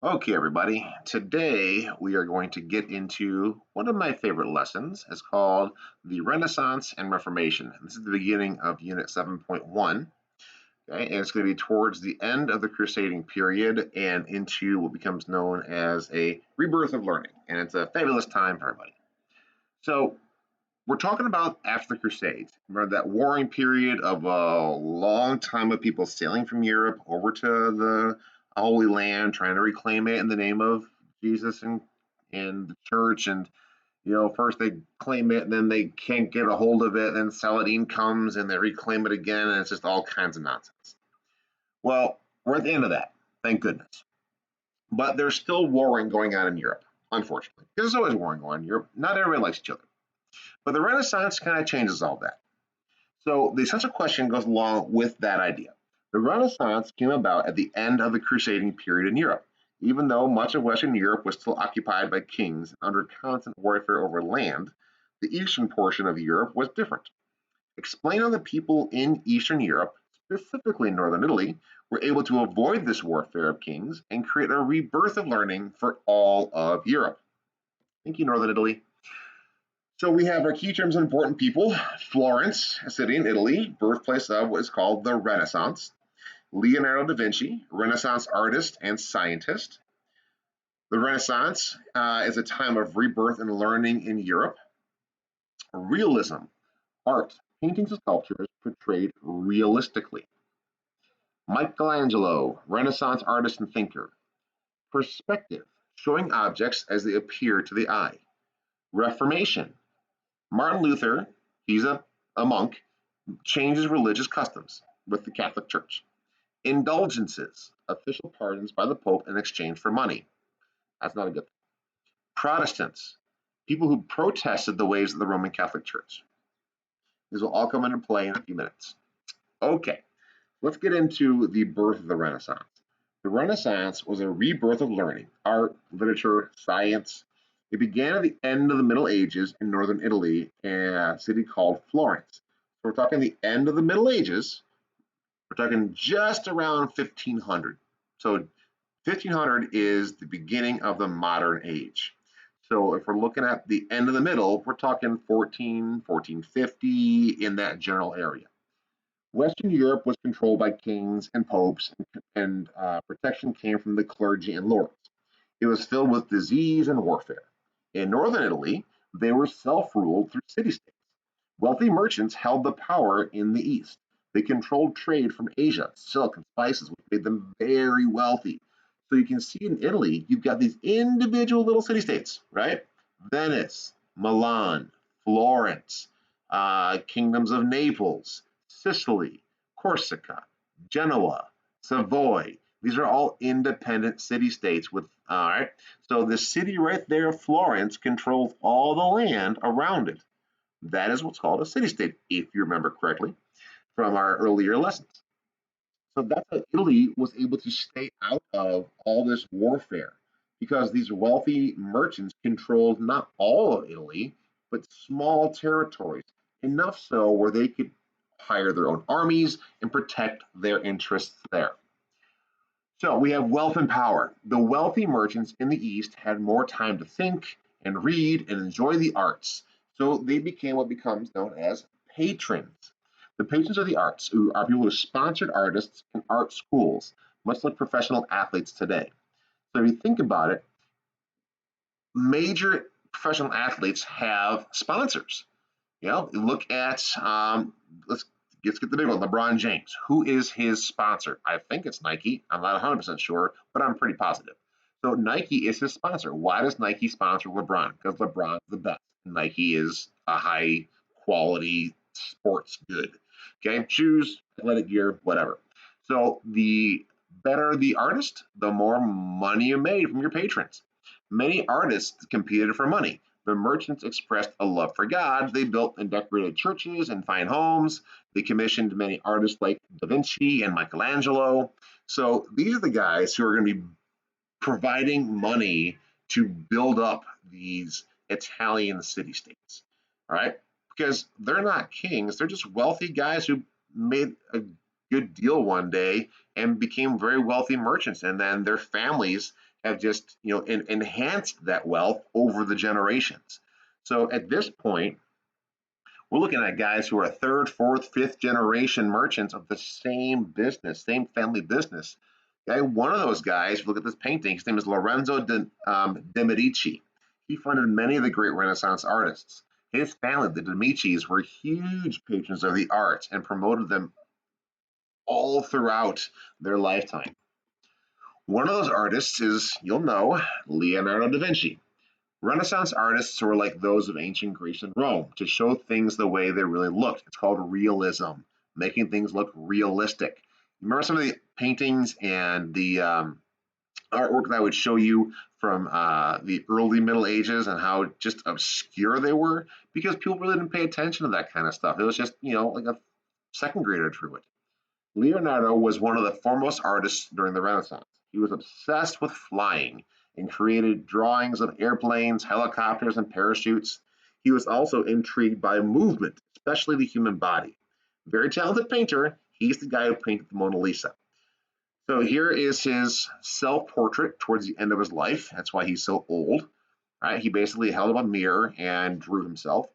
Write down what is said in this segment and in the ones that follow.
Okay, everybody. Today we are going to get into one of my favorite lessons. It's called the Renaissance and Reformation. This is the beginning of Unit 7.1. Okay, and it's going to be towards the end of the crusading period and into what becomes known as a rebirth of learning. And it's a fabulous time for everybody. So we're talking about after the Crusades. Remember that warring period of a long time of people sailing from Europe over to the Holy Land, trying to reclaim it in the name of Jesus and the church. And first they claim it, and then they can't get a hold of it. Then Saladin comes, and they reclaim it again, and it's just all kinds of nonsense. Well, we're at the end of that, thank goodness. But there's still warring going on in Europe, unfortunately, because there's always warring going on in Europe. Not everybody likes each other. But the Renaissance kind of changes all that. So the essential question goes along with that idea. The Renaissance came about at the end of the crusading period in Europe. Even though much of Western Europe was still occupied by kings under constant warfare over land, the eastern portion of Europe was different. Explain how the people in Eastern Europe, specifically northern Italy, were able to avoid this warfare of kings and create a rebirth of learning for all of Europe. Thank you, Northern Italy. So we have our key terms of important people. Florence, a city in Italy, birthplace of what is called the Renaissance. Leonardo da Vinci, Renaissance artist and scientist. The Renaissance is a time of rebirth and learning in Europe. Realism, art, paintings and sculptures portrayed realistically. Michelangelo, Renaissance artist and thinker. Perspective, showing objects as they appear to the eye. Reformation, Martin Luther, he's a monk, changes religious customs with the Catholic Church. Indulgences, official pardons by the Pope in exchange for money. That's not a good thing. Protestants, people who protested the ways of the Roman Catholic Church. These will all come into play in a few minutes. Okay, let's get into the birth of the Renaissance. The Renaissance was a rebirth of learning, art, literature, science. It began at the end of the Middle Ages in northern Italy in a city called Florence. So we're talking the end of the Middle Ages. We're talking just around 1500. So 1500 is the beginning of the modern age. So if we're looking at the end of the middle, we're talking 1450 in that general area. Western Europe was controlled by kings and popes, and protection came from the clergy and lords. It was filled with disease and warfare. In northern Italy, they were self-ruled through city-states. Wealthy merchants held the power in the east. They controlled trade from Asia, silk and spices, which made them very wealthy. So you can see in Italy, you've got these individual little city-states, right? Venice, Milan, Florence, kingdoms of Naples, Sicily, Corsica, Genoa, Savoy. These are all independent city-states with, all right? So the city right there, Florence, controls all the land around it. That is what's called a city-state, if you remember correctly from our earlier lessons. So that's how Italy was able to stay out of all this warfare because these wealthy merchants controlled not all of Italy, but small territories, enough so where they could hire their own armies and protect their interests there. So we have wealth and power. The wealthy merchants in the East had more time to think and read and enjoy the arts. So they became what becomes known as patrons. The patrons of the arts, who are people who sponsored artists and art schools, much like professional athletes today. So if you think about it, major professional athletes have sponsors. Look at let's get the big one, LeBron James. Who is his sponsor? I think it's Nike. I'm not 100% sure, but I'm pretty positive. So Nike is his sponsor. Why does Nike sponsor LeBron? Because LeBron's the best. Nike is a high quality sports good. Okay, shoes, athletic gear, whatever. So the better the artist, the more money you made from your patrons. Many artists competed for money. The merchants expressed a love for God. They built and decorated churches and fine homes. They commissioned many artists like Da Vinci and Michelangelo. So these are the guys who are going to be providing money to build up these Italian city states. All right? Because they're not kings, they're just wealthy guys who made a good deal one day and became very wealthy merchants. And then their families have just, enhanced that wealth over the generations. So at this point, we're looking at guys who are third, fourth, fifth generation merchants of the same business, same family business. Okay, one of those guys, if you look at this painting, his name is Lorenzo de Medici. He funded many of the great Renaissance artists. His family, the de Medicis, were huge patrons of the arts and promoted them all throughout their lifetime. One of those artists is, you'll know, Leonardo da Vinci. Renaissance artists were like those of ancient Greece and Rome, to show things the way they really looked. It's called realism, making things look realistic. You remember some of the paintings and the artwork that I would show you from the early Middle Ages and how just obscure they were? Because people really didn't pay attention to that kind of stuff. It was just, like a second grader drew it. Leonardo was one of the foremost artists during the Renaissance. He was obsessed with flying and created drawings of airplanes, helicopters, and parachutes. He was also intrigued by movement, especially the human body. Very talented painter. He's the guy who painted the Mona Lisa. So here is his self-portrait towards the end of his life. That's why he's so old. Right? He basically held up a mirror and drew himself.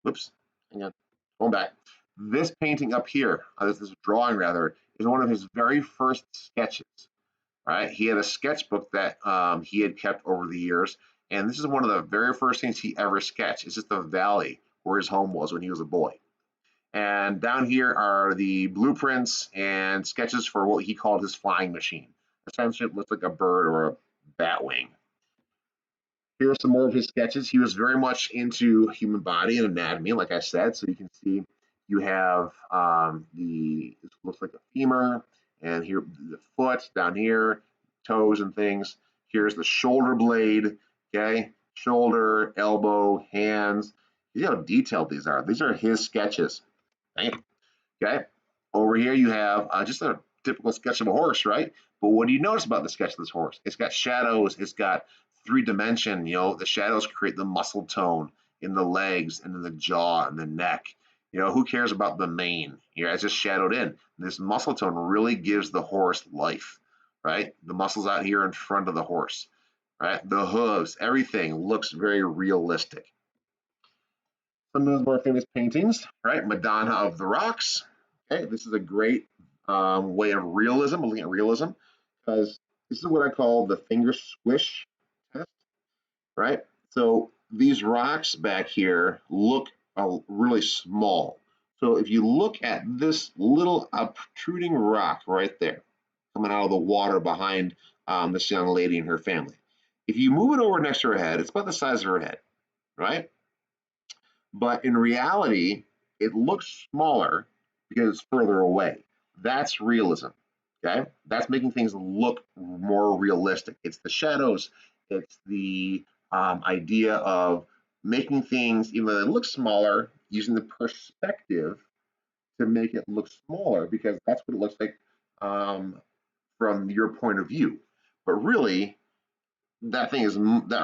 Whoops, hang on, going back. This painting up here, this drawing rather, is one of his very first sketches. Right? He had a sketchbook that he had kept over the years, and this is one of the very first things he ever sketched. It's just the valley where his home was when he was a boy. And down here are the blueprints and sketches for what he called his flying machine. Essentially, it looks like a bird or a bat wing. Here are some more of his sketches. He was very much into human body and anatomy, like I said. So you can see you have it looks like a femur, and here the foot down here, toes and things. Here's the shoulder blade, okay? Shoulder, elbow, hands. You see how detailed these are. These are his sketches. Okay. Over here you have just a typical sketch of a horse, right? But what do you notice about the sketch of this horse? It's got shadows. It's got three-dimension. The shadows create the muscle tone in the legs and in the jaw and the neck. Who cares about the mane? It's just shadowed in. This muscle tone really gives the horse life, right? The muscles out here in front of the horse, right? The hooves, everything looks very realistic. Some of his more famous paintings, right? Madonna of the Rocks. Okay, this is a great way of realism, looking at realism, because this is what I call the finger squish test, right? So these rocks back here look really small. So if you look at this little obtruding rock right there, coming out of the water behind this young lady and her family, if you move it over next to her head, it's about the size of her head, right? But in reality, it looks smaller because it's further away. That's realism. Okay, that's making things look more realistic. It's the shadows. It's the idea of making things, even though they look smaller, using the perspective to make it look smaller because that's what it looks like from your point of view. But really, that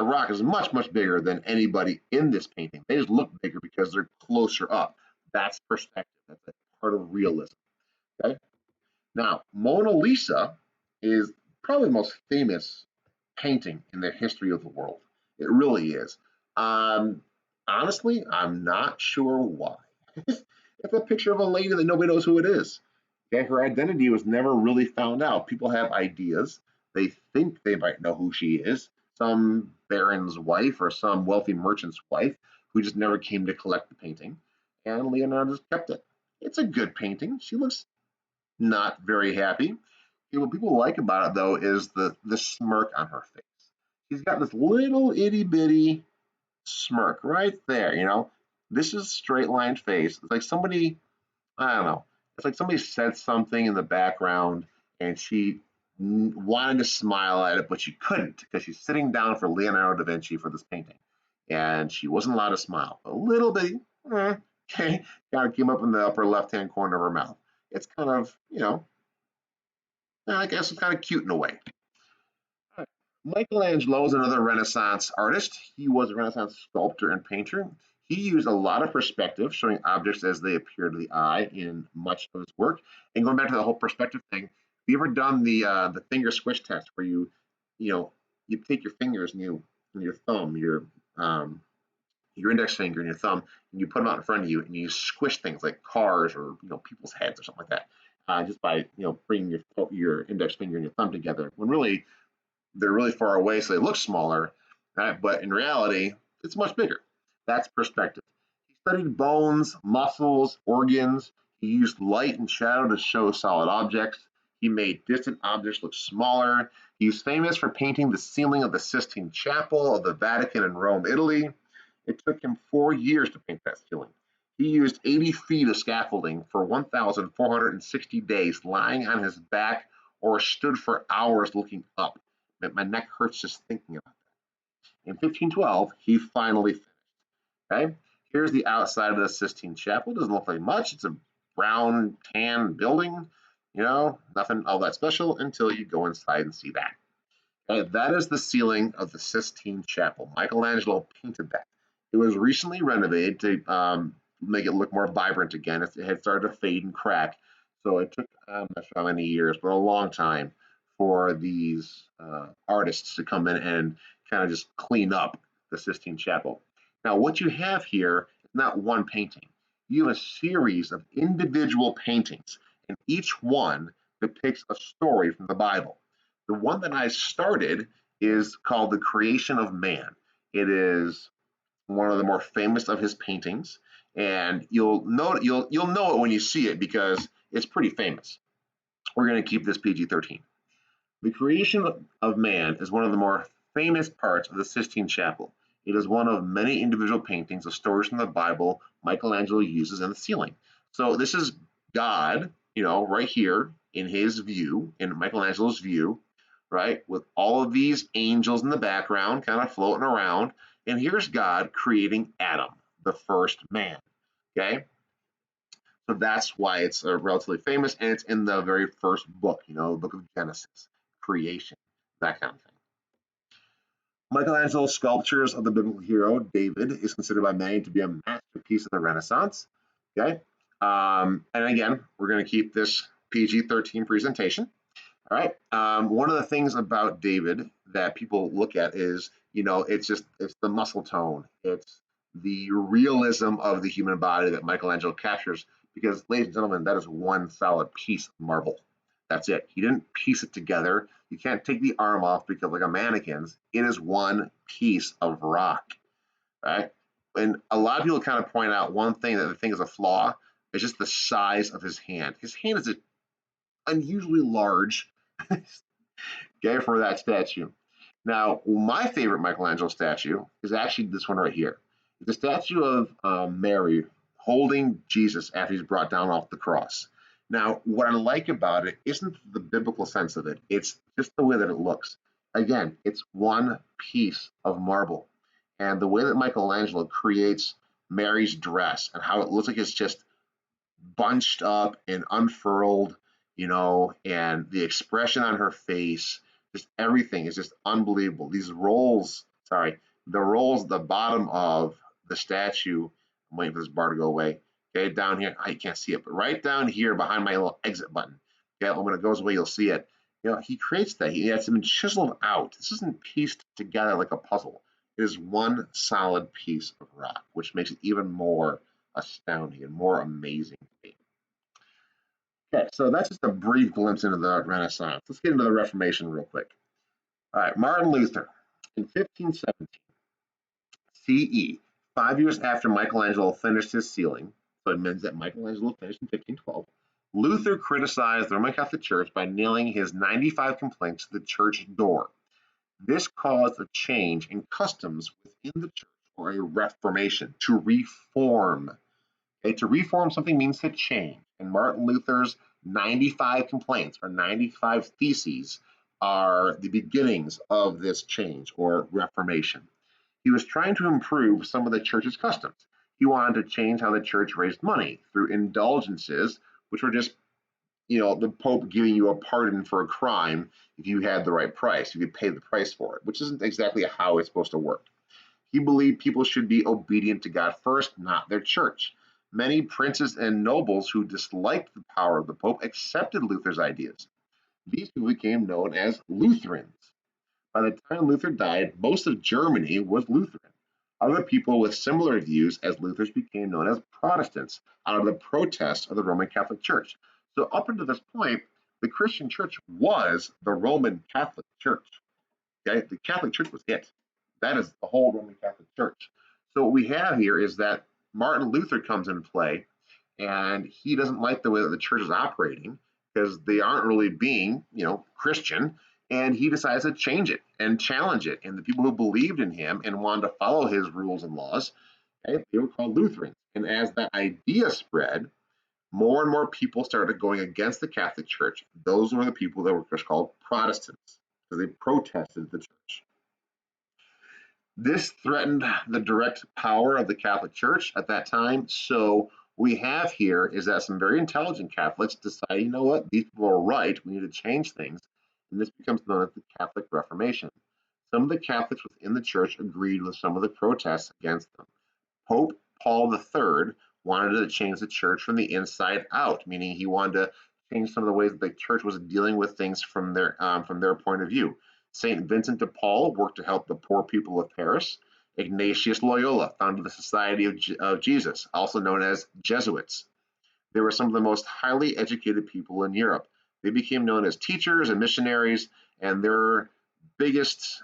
rock is much bigger than anybody in this painting. They just look bigger because they're closer up. That's perspective. That's a part of realism. Okay. Now, Mona Lisa is probably the most famous painting in the history of the world. It really is. Honestly, I'm not sure why. It's a picture of a lady that nobody knows who it is. Okay, her identity was never really found out. People have ideas. They think they might know who she is. Some baron's wife or some wealthy merchant's wife who just never came to collect the painting. And Leonardo just kept it. It's a good painting. She looks not very happy. What people like about it though is the smirk on her face. She's got this little itty bitty smirk right there. This is straight line face. It's like somebody, I don't know. It's like somebody said something in the background and she wanted to smile at it, but she couldn't because she's sitting down for Leonardo da Vinci for this painting. And she wasn't allowed to smile. A little bit, okay, kind of came up in the upper left-hand corner of her mouth. It's kind of, I guess it's kind of cute in a way. Right. Michelangelo is another Renaissance artist. He was a Renaissance sculptor and painter. He used a lot of perspective, showing objects as they appear to the eye in much of his work. And going back to the whole perspective thing, have you ever done the finger squish test where you you take your fingers and your thumb, your index finger and your thumb, and you put them out in front of you, and you squish things like cars or people's heads or something like that, just by bringing your index finger and your thumb together. When really they're really far away, so they look smaller, right? But in reality, it's much bigger. That's perspective. He studied bones, muscles, organs. He used light and shadow to show solid objects. He made distant objects look smaller. He's famous for painting the ceiling of the Sistine Chapel of the Vatican in Rome, Italy. It took him 4 years to paint that ceiling. He used 80 feet of scaffolding for 1,460 days, lying on his back or stood for hours looking up. My neck hurts just thinking about that. In 1512, he finally finished. Okay, here's the outside of the Sistine Chapel. It doesn't look like much. It's a brown tan building. Nothing all that special until you go inside and see that. Okay, that is the ceiling of the Sistine Chapel. Michelangelo painted that. It was recently renovated to make it look more vibrant again. It had started to fade and crack, so it took I'm not sure how many years, but a long time for these artists to come in and kind of just clean up the Sistine Chapel. Now, what you have here is not one painting. You have a series of individual paintings, and each one depicts a story from the Bible. The one that I started is called The Creation of Man. It is one of the more famous of his paintings, and you'll know it when you see it because it's pretty famous. We're going to keep this PG-13. The creation of man is one of the more famous parts of the Sistine Chapel. It is one of many individual paintings of stories from the Bible Michelangelo uses in the ceiling. So this is God, right here in his view, in Michelangelo's view, right, with all of these angels in the background kind of floating around. And here's God creating Adam, the first man. Okay, so that's why it's relatively famous, and it's in the very first book, the book of Genesis, creation, that kind of thing. Michelangelo's sculptures of the biblical hero David is considered by many to be a masterpiece of the Renaissance. Okay, and again, we're going to keep this PG-13 presentation. All right. One of the things about David that people look at is, it's the muscle tone. It's the realism of the human body that Michelangelo captures because, ladies and gentlemen, that is one solid piece of marble. That's it. He didn't piece it together. You can't take the arm off because, like a mannequin's, it is one piece of rock, right? And a lot of people kind of point out one thing that they think is a flaw is just the size of his hand. His hand is unusually large, okay, for that statue. Now, my favorite Michelangelo statue is actually this one right here. It's a statue of Mary holding Jesus after he's brought down off the cross. Now, what I like about it isn't the biblical sense of it, it's just the way that it looks. Again, it's one piece of marble. And the way that Michelangelo creates Mary's dress and how it looks like it's just bunched up and unfurled, and the expression on her face, just everything is just unbelievable. These rolls, the rolls at the bottom of the statue, I'm waiting for this bar to go away. Okay, down here, you can't see it, but right down here behind my little exit button. Okay, when it goes away, you'll see it. He creates that. He has them chiseled out. This isn't pieced together like a puzzle. It is one solid piece of rock, which makes it even more astounding and more amazing to me. Okay, so that's just a brief glimpse into the Renaissance. Let's get into the Reformation real quick. All right, Martin Luther. In 1517 CE, 5 years after Michelangelo finished his ceiling, so it means that Michelangelo finished in 1512, Luther criticized the Roman Catholic Church by nailing his 95 complaints to the church door. This caused a change in customs within the church, or a reformation, to reform. Okay, to reform something means to change. And Martin Luther's 95 complaints or 95 theses are the beginnings of this change or reformation. He was trying to improve some of the church's customs. He wanted to change how the church raised money through indulgences, which were just, the Pope giving you a pardon for a crime if you had the right price, if you paid the price for it, which isn't exactly how it's supposed to work. He believed people should be obedient to God first, not their church. Many princes and nobles who disliked the power of the Pope accepted Luther's ideas. These people became known as Lutherans. By the time Luther died, most of Germany was Lutheran. Other people with similar views as Luther's became known as Protestants out of the protest of the Roman Catholic Church. So, up until this point, the Christian church was the Roman Catholic Church. Okay? The Catholic Church was it. That is the whole Roman Catholic Church. So, what we have here is that Martin Luther comes into play, and he doesn't like the way that the church is operating because they aren't really being, Christian. And he decides to change it and challenge it. And the people who believed in him and wanted to follow his rules and laws, okay, they were called Lutherans. And as that idea spread, more and more people started going against the Catholic Church. Those were the people that were just called Protestants because they protested the church. This threatened the direct power of the Catholic Church at that time. So we have here is that some very intelligent Catholics decide, you know what, these people are right. We need to change things. And this becomes known as the Catholic Reformation. Some of the Catholics within the church agreed with some of the protests against them. Pope Paul III wanted to change the church from the inside out, meaning he wanted to change some of the ways that the church was dealing with things from their point of view. Saint Vincent de Paul worked to help the poor people of Paris. Ignatius Loyola founded the Society of Jesus, also known as Jesuits. They were some of the most highly educated people in Europe. They became known as teachers and missionaries, and their biggest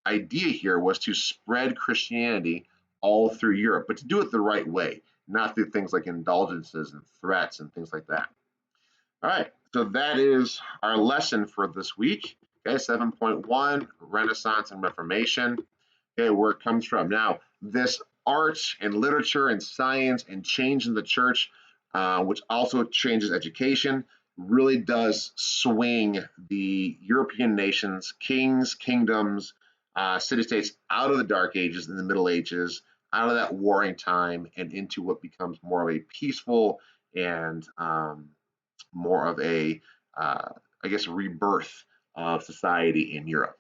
idea here was to spread Christianity all through Europe, but to do it the right way, not through things like indulgences and threats and things like that. All right, so that is our lesson for this week. Okay, 7.1, Renaissance and Reformation. Okay, where it comes from. Now, this art and literature and science and change in the church, which also changes education, really does swing the European nations, kings, kingdoms, city-states out of the Dark Ages and the Middle Ages, out of that warring time, and into what becomes more of a peaceful and more of a, I guess, rebirth of society in Europe.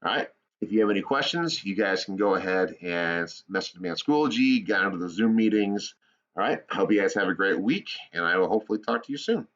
All right. If you have any questions, you guys can go ahead and message me on Schoology, get onto the Zoom meetings. All right. I hope you guys have a great week, and I will hopefully talk to you soon.